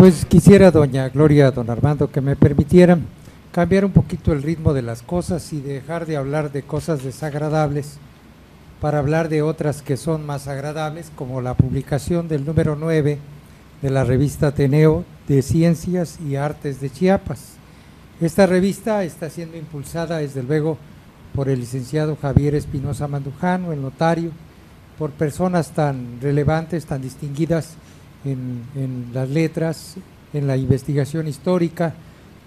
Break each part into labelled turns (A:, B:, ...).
A: Pues quisiera, doña Gloria, don Armando, que me permitieran cambiar un poquito el ritmo de las cosas y dejar de hablar de cosas desagradables para hablar de otras que son más agradables, como la publicación del número 9 de la revista Ateneo de Ciencias y Artes de Chiapas. Esta revista está siendo impulsada, desde luego, por el licenciado Javier Espinosa Mandujano, el notario, por personas tan relevantes, tan distinguidas en las letras, en la investigación histórica,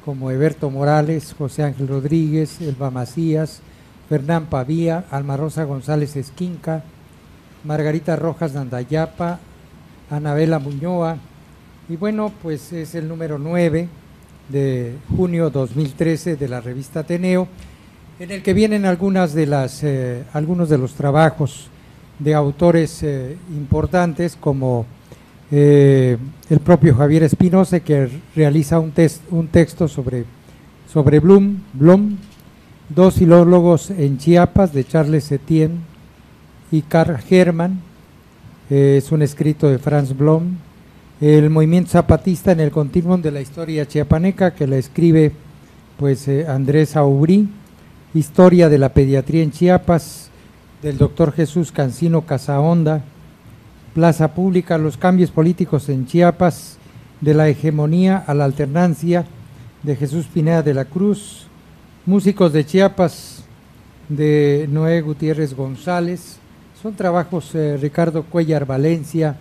A: como Eberto Morales, José Ángel Rodríguez, Elba Macías, Fernán Pavía, Alma Rosa González Esquinca, Margarita Rojas Nandayapa, Anabela Muñoa, y bueno, pues es el número 9 de junio 2013 de la revista Ateneo, en el que vienen algunos de los trabajos de autores importantes, como el propio Javier Espinosa, que realiza un texto sobre Blum, Dos filólogos en Chiapas, de Charles Etienne y Carl Hermann, es un escrito de Franz Blum, el movimiento zapatista en el continuum de la historia chiapaneca, que la escribe pues Andrés Aubry, historia de la pediatría en Chiapas, del doctor Jesús Cancino Casahonda, Plaza Pública, los cambios políticos en Chiapas, de la hegemonía a la alternancia, de Jesús Pineda de la Cruz, Músicos de Chiapas, de Noé Gutiérrez González. Son trabajos, Ricardo Cuellar Valencia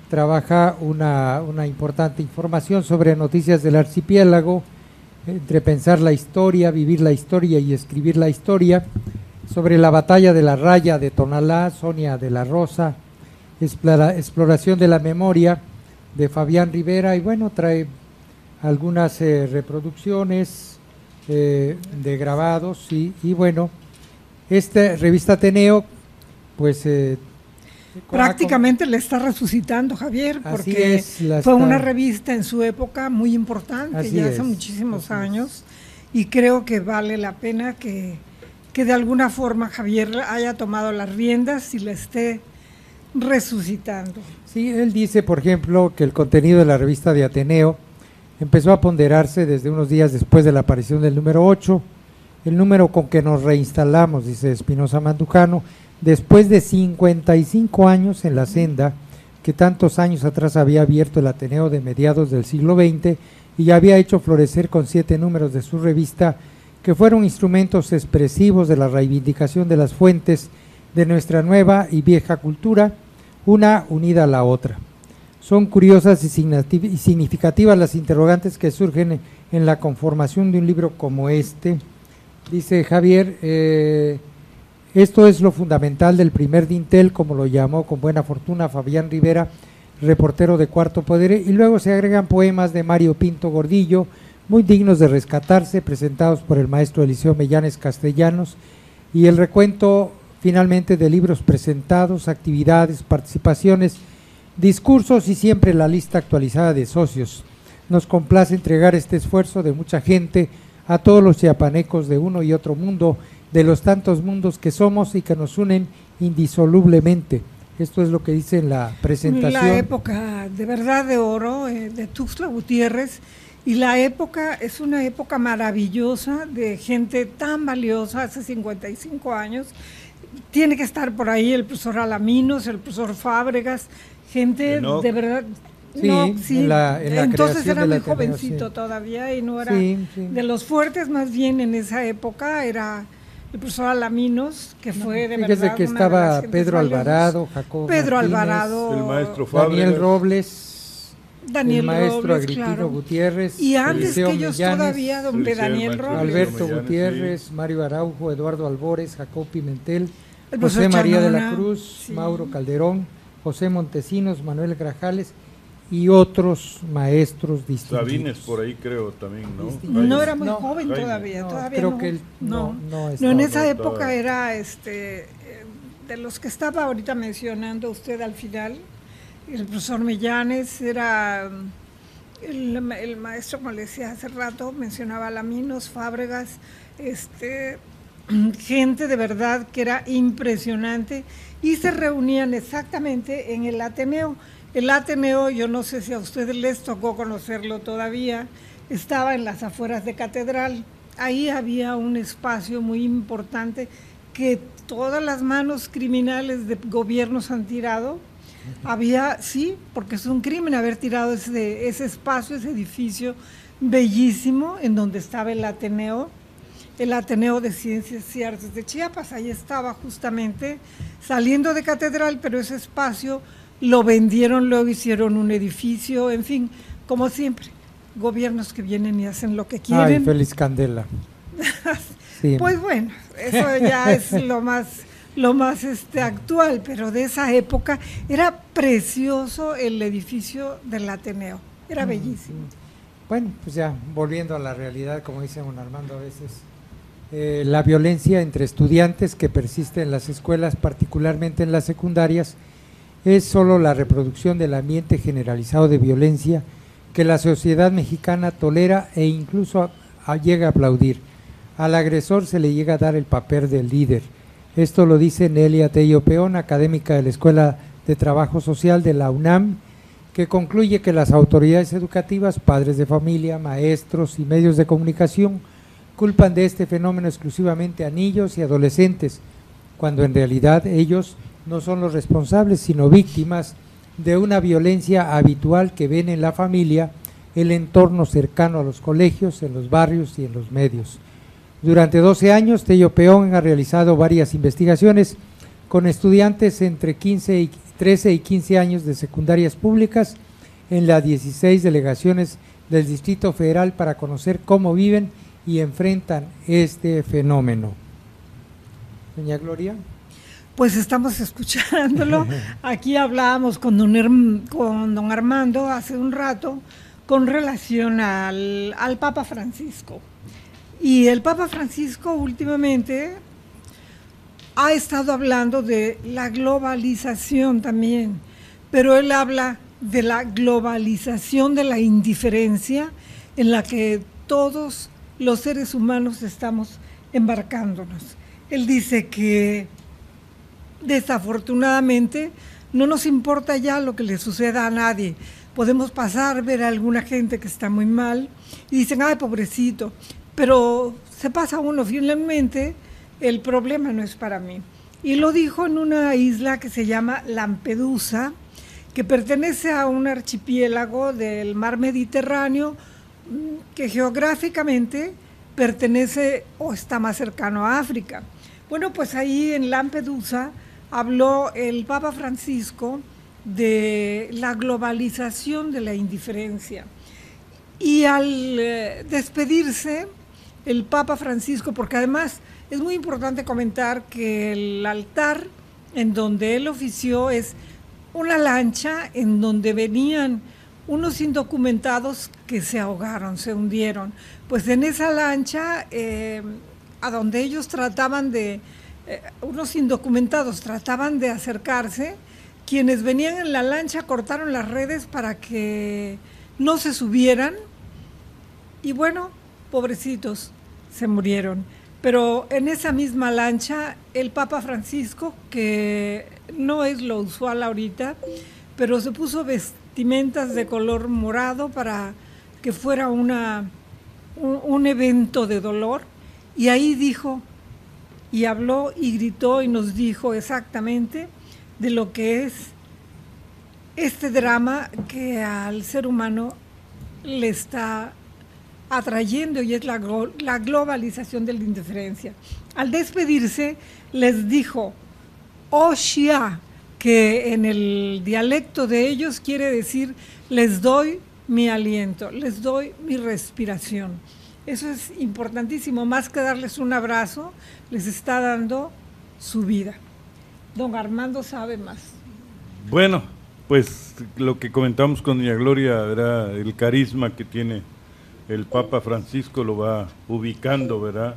A: trabaja una importante información sobre noticias del archipiélago, entre pensar la historia, vivir la historia y escribir la historia, sobre la batalla de la Raya de Tonalá, Sonia de la Rosa, exploración de la memoria, de Fabián Rivera, y bueno, trae algunas reproducciones de grabados, y bueno, esta revista Ateneo, pues
B: prácticamente le está resucitando, Javier, porque fue una revista en su época muy importante, ya hace muchísimos años, y creo que vale la pena que de alguna forma Javier haya tomado las riendas y la esté resucitando.
A: Sí, él dice, por ejemplo, que el contenido de la revista de Ateneo empezó a ponderarse desde unos días después de la aparición del número 8, el número con que nos reinstalamos, dice Espinosa Mandujano, después de 55 años en la senda que tantos años atrás había abierto el Ateneo de mediados del siglo XX y había hecho florecer con 7 números de su revista, que fueron instrumentos expresivos de la reivindicación de las fuentes de nuestra nueva y vieja cultura, una unida a la otra. Son curiosas y significativas las interrogantes que surgen en la conformación de un libro como este. Dice Javier, esto es lo fundamental del primer dintel, como lo llamó con buena fortuna Fabián Rivera, reportero de Cuarto Poder, y luego se agregan poemas de Mario Pinto Gordillo, muy dignos de rescatarse, presentados por el maestro Eliseo Mellanes Castellanos, y el recuento finalmente de libros presentados, actividades, participaciones, discursos y siempre la lista actualizada de socios. Nos complace entregar este esfuerzo de mucha gente a todos los chiapanecos de uno y otro mundo, de los tantos mundos que somos y que nos unen indisolublemente. Esto es lo que dice en la presentación.
B: La época de verdad de oro de Tuxtla Gutiérrez, y la época es una época maravillosa de gente tan valiosa, hace 55 años. Tiene que estar por ahí el profesor Alaminos, el profesor Fábregas, gente de verdad.
A: Sí,
B: no, sí.
A: En la
B: Entonces era muy
A: Ateneo,
B: jovencito todavía y no era de los fuertes, más bien en esa época era el profesor Alaminos, que fue de verdad.
A: Fíjese que estaba Pedro Alvarado, Jacobo Martínez,
C: el maestro Fábregas,
A: Daniel Robles,
B: el
A: maestro
B: Robles,
A: Agripino
B: claro.
A: Gutiérrez,
B: y antes
A: Eliseo
B: que ellos
A: Mellanes,
B: todavía, don Daniel Robles,
A: Alberto
C: Mellanes,
A: Gutiérrez,
C: sí.
A: Mario Araujo, Eduardo Albores, Jacob Pimentel,
B: el
A: José María de la
B: Chanona,
A: Cruz,
B: sí.
A: Mauro Calderón, José Montesinos, Manuel Grajales y otros maestros distinguidos.
C: Sabines por ahí creo también, ¿no?
B: No era muy joven
C: Jaime.
B: todavía, todavía
A: creo
B: no.
A: que él no
B: en esa
C: no
B: época
C: estaba.
B: era de los que estaba ahorita mencionando usted al final, el profesor Mellanes era el maestro, como le decía hace rato, mencionaba Laminos, Fábregas, gente de verdad que era impresionante, y se reunían exactamente en el Ateneo, El Ateneo, yo no sé si a ustedes les tocó conocerlo todavía, estaba en las afueras de Catedral. Ahí había un espacio muy importante que todas las manos criminales de gobiernos han tirado. Había, sí, porque es un crimen haber tirado ese espacio, ese edificio bellísimo en donde estaba el Ateneo de Ciencias y Artes de Chiapas. Ahí estaba justamente saliendo de Catedral, pero ese espacio lo vendieron, luego hicieron un edificio, en fin, como siempre, gobiernos que vienen y hacen lo que quieren.
A: Ay, feliz candela.
B: Sí. Pues bueno, eso ya es lo más actual, pero de esa época era precioso el edificio del Ateneo, era bellísimo.
A: Bueno, pues ya volviendo a la realidad, como dice don Armando a veces, la violencia entre estudiantes que persiste en las escuelas, particularmente en las secundarias, es solo la reproducción del ambiente generalizado de violencia que la sociedad mexicana tolera e incluso llega a aplaudir. Al agresor se le llega a dar el papel del líder. Esto lo dice Nelia Tello Peón, académica de la Escuela de Trabajo Social de la UNAM, que concluye que las autoridades educativas, padres de familia, maestros y medios de comunicación culpan de este fenómeno exclusivamente a niños y adolescentes, cuando en realidad ellos no son los responsables, sino víctimas de una violencia habitual que ven en la familia, el entorno cercano a los colegios, en los barrios y en los medios. Durante 12 años, Tello Peón ha realizado varias investigaciones con estudiantes entre 13 y 15 años de secundarias públicas en las 16 delegaciones del Distrito Federal para conocer cómo viven y enfrentan este fenómeno. Doña Gloria.
B: Pues estamos escuchándolo. Aquí hablábamos con don Armando hace un rato con relación al Papa Francisco. Y el Papa Francisco últimamente ha estado hablando de la globalización también, pero él habla de la globalización de la indiferencia en la que todos los seres humanos estamos embarcándonos. Él dice que desafortunadamente no nos importa ya lo que le suceda a nadie. Podemos pasar, ver a alguna gente que está muy mal y dicen, ay, pobrecito, pero se pasa uno, finalmente el problema no es para mí. Y lo dijo en una isla que se llama Lampedusa, que pertenece a un archipiélago del mar Mediterráneo que geográficamente pertenece o está más cercano a África. Bueno, pues ahí en Lampedusa habló el Papa Francisco de la globalización de la indiferencia. Y al despedirse, el Papa Francisco, porque además es muy importante comentar que el altar en donde él ofició es una lancha en donde venían unos indocumentados que se ahogaron, se hundieron. Pues en esa lancha, a donde ellos unos indocumentados trataban de acercarse, quienes venían en la lancha cortaron las redes para que no se subieran y bueno, pobrecitos, se murieron. Pero en esa misma lancha, el Papa Francisco, que no es lo usual ahorita, pero se puso vestimentas de color morado para que fuera un evento de dolor, y ahí dijo, y habló y gritó y nos dijo exactamente de lo que es este drama que al ser humano le está atrayendo, y es la globalización de la indiferencia. Al despedirse les dijo Oshia, que en el dialecto de ellos quiere decir les doy mi aliento, les doy mi respiración. Eso es importantísimo, más que darles un abrazo, les está dando su vida. Don Armando sabe más.
C: Bueno, pues lo que comentamos con doña Gloria era el carisma que tiene el Papa Francisco, lo va ubicando, ¿verdad?,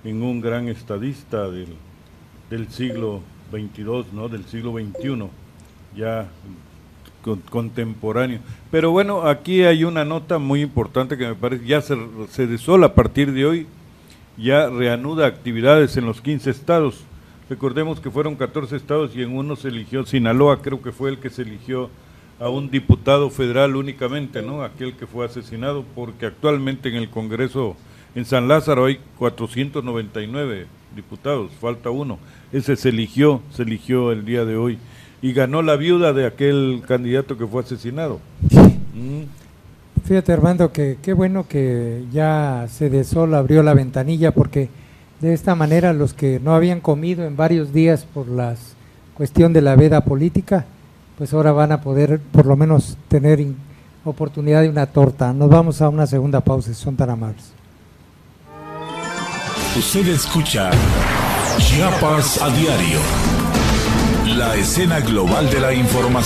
C: en un gran estadista del siglo XXII, ¿no?, del siglo XXI, ya contemporáneo. Pero bueno, aquí hay una nota muy importante que me parece, ya se desola a partir de hoy, ya reanuda actividades en los 15 estados. Recordemos que fueron 14 estados y en uno se eligió Sinaloa, creo que fue el que se eligió a un diputado federal únicamente, ¿no? Aquel que fue asesinado, porque actualmente en el Congreso en San Lázaro hay 499 diputados, falta uno. Ese se eligió el día de hoy y ganó la viuda de aquel candidato que fue asesinado.
A: Fíjate, Armando, que qué bueno que ya Sedesol abrió la ventanilla, porque de esta manera los que no habían comido en varios días por la cuestión de la veda política, pues ahora van a poder por lo menos tener oportunidad de una torta. Nos vamos a una segunda pausa, si son tan amables.
D: Usted escucha Chiapas a diario, la escena global de la información.